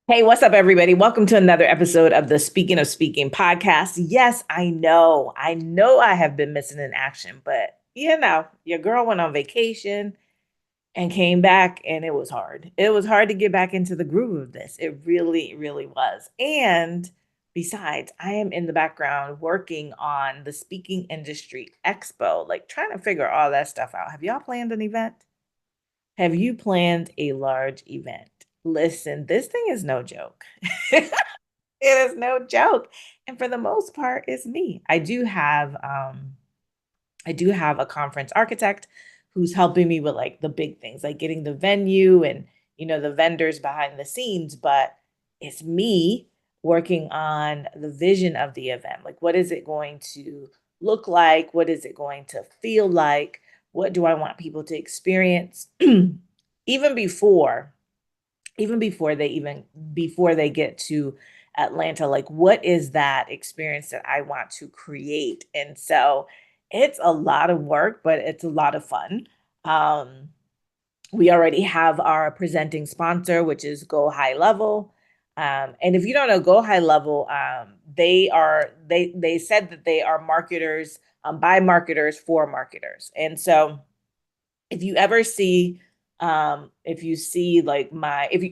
Hey, what's up, everybody? Welcome to another episode of the Speaking of Speaking podcast. Yes, I know I have been missing in action, but your girl went on vacation and came back, and it was hard. It was hard to get back into the groove of this. It really, really was. And besides, I am in the background working on the Speaking Industry Expo, like trying to figure all that stuff out. Have y'all planned an event? Have you planned a large event? Listen, this thing is no joke. It is no joke. And for the most part, it's me. I do have a conference architect who's helping me with like the big things, like getting the venue and the vendors behind the scenes, but it's me working on the vision of the event. Like what is it going to look like? What is it going to feel like? What do I want people to experience? even before even before they get to Atlanta, like what is that experience that I want to create? And so it's a lot of work, but it's a lot of fun. Um, we already have our presenting sponsor, which is GoHighLevel. And if you don't know GoHighLevel, they said that they are marketers, by marketers for marketers. And so if you ever see if you see like my if you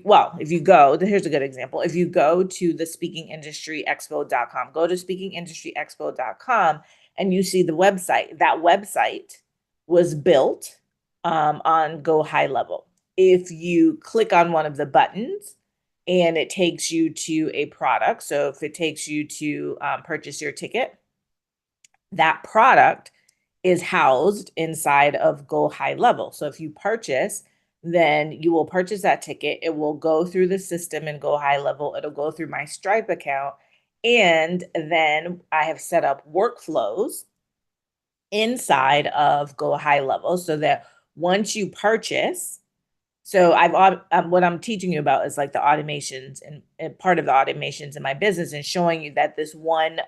go, here's a good example. If you go to the speakingindustryexpo.com, go to speakingindustryexpo.com and you see the website, that website was built on GoHighLevel. If you click on one of the buttons and it takes you to a product, so if it takes you to purchase your ticket, that product is housed inside of GoHighLevel. So if you purchase, then you will purchase that ticket. It will go through the system in GoHighLevel. It'll go through my Stripe account. And then I have set up workflows inside of GoHighLevel so that once you purchase, so what I'm teaching you about is like the automations and part of the automations in my business and showing you that this one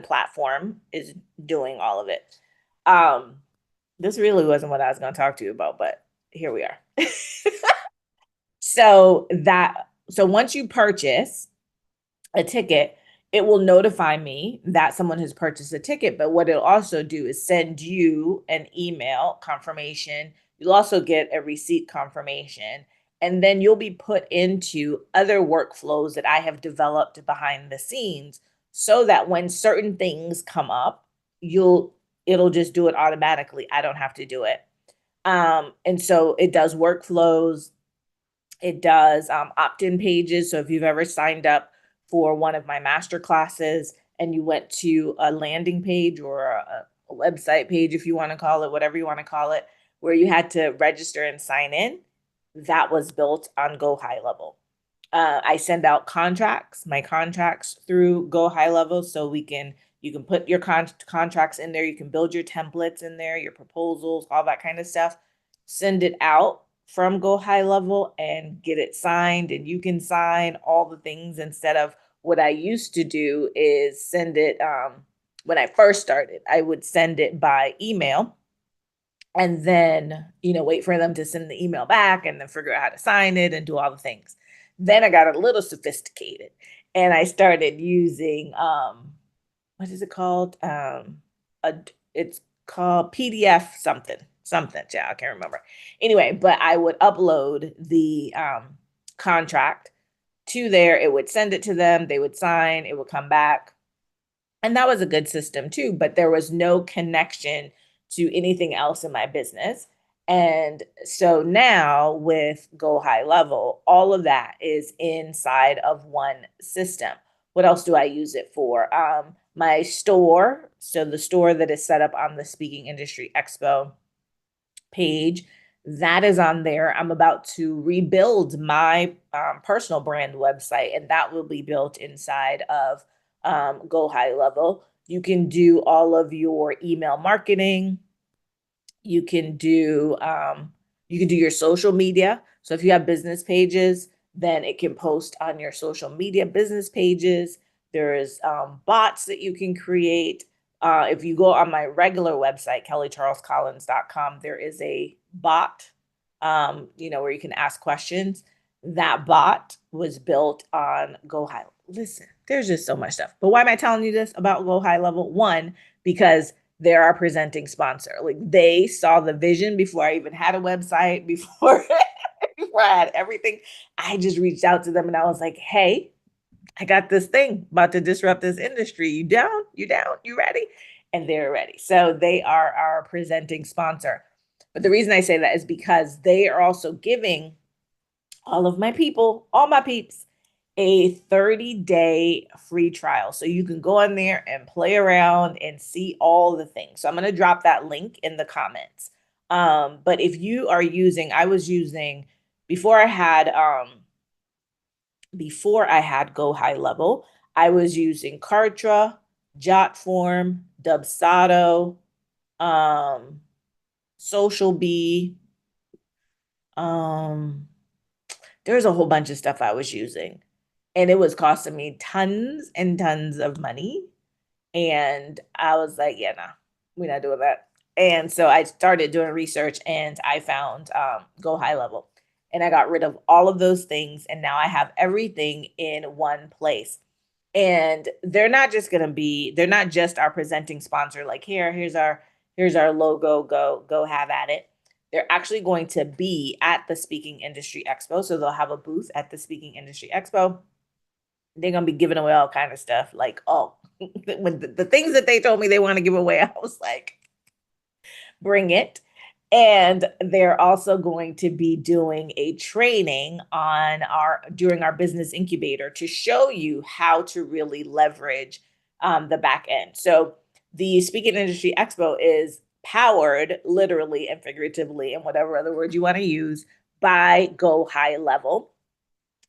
platform is doing all of it. Um, this really wasn't what I was going to talk to you about, but here we are. So once you purchase a ticket, it will notify me that someone has purchased a ticket. But what it'll also do is send you an email confirmation. You'll also get a receipt confirmation. And then you'll be put into other workflows that I have developed behind the scenes so that when certain things come up, it'll just do it automatically. I don't have to do it. And so it does workflows. It does opt-in pages. So if you've ever signed up for one of my master classes and you went to a landing page or a website page, if you want to call it, whatever you want to call it, where you had to register and sign in, that was built on GoHighLevel. I send out my contracts through GoHighLevel, so you can put your contracts in there. You can build your templates in there, your proposals, all that kind of stuff. Send it out from GoHighLevel and get it signed, and you can sign all the things instead of what I used to do is send it. When I first started, I would send it by email and then wait for them to send the email back and then figure out how to sign it and do all the things. Then I got a little sophisticated and I started using what is it called? It's called PDF something. Yeah, I can't remember. Anyway, but I would upload the contract to there. It would send it to them. They would sign. It would come back, and that was a good system too. But there was no connection to anything else in my business. And so now with GoHighLevel, all of that is inside of one system. What else do I use it for? My store, so the store that is set up on the Speaking Industry Expo page, that is on there. I'm about to rebuild my personal brand website, and that will be built inside of GoHighLevel. You can do all of your email marketing. You can do your social media. So if you have business pages, then it can post on your social media business pages. There's bots that you can create. If you go on my regular website, kellycharlescollins.com, there is a bot, where you can ask questions. That bot was built on GoHighLevel. Listen, there's just so much stuff. But why am I telling you this about GoHighLevel? One, because they're our presenting sponsor. Like, they saw the vision before I even had a website, before before I had everything. I just reached out to them and I was like, hey, I got this thing about to disrupt this industry. You down? You down? You ready? And they're ready. So they are our presenting sponsor. But the reason I say that is because they are also giving all of my people, all my peeps, a 30-day free trial. So you can go on there and play around and see all the things. So I'm going to drop that link in the comments. But if you are using, I was using, before I had GoHighLevel, I was using Kartra, Jotform, Dubsado, SocialBee. There's a whole bunch of stuff I was using, and it was costing me tons and tons of money. And I was like, yeah, nah, we're not doing that. And so I started doing research and I found GoHighLevel. And I got rid of all of those things. And now I have everything in one place. And they're not just our presenting sponsor, like here's our logo, go have at it. They're actually going to be at the Speaking Industry Expo. So they'll have a booth at the Speaking Industry Expo. They're going to be giving away all kind of stuff. Like, when the things that they told me they want to give away, I was like, bring it. And they're also going to be doing a training during our business incubator to show you how to really leverage the back end. So the Speaking Industry Expo is powered literally and figuratively, and whatever other word you want to use, by GoHighLevel.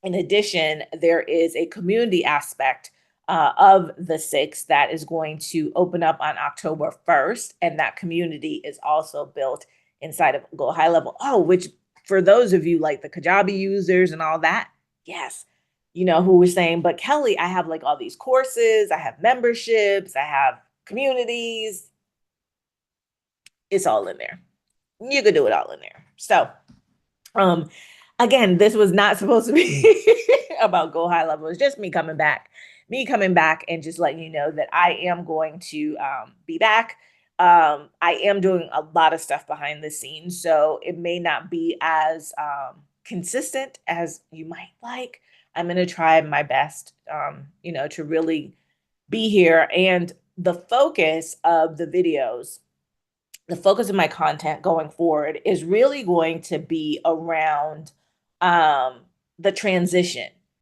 In addition, there is a community aspect of the 𝗖ście that is going to open up on October 1st. And that community is also built inside of GoHighLevel. Oh, which for those of you like the Kajabi users and all that, yes, you know, who was saying, but Kelly, I have like all these courses, I have memberships, I have communities. It's all in there. You could do it all in there. So, again, this was not supposed to be about GoHighLevel. It's just me coming back and just letting you know that I am going to be back. I am doing a lot of stuff behind the scenes, so it may not be as consistent as you might like. I'm going to try my best, you know, to really be here. And the focus of the videos, the focus of my content going forward is really going to be around the transition.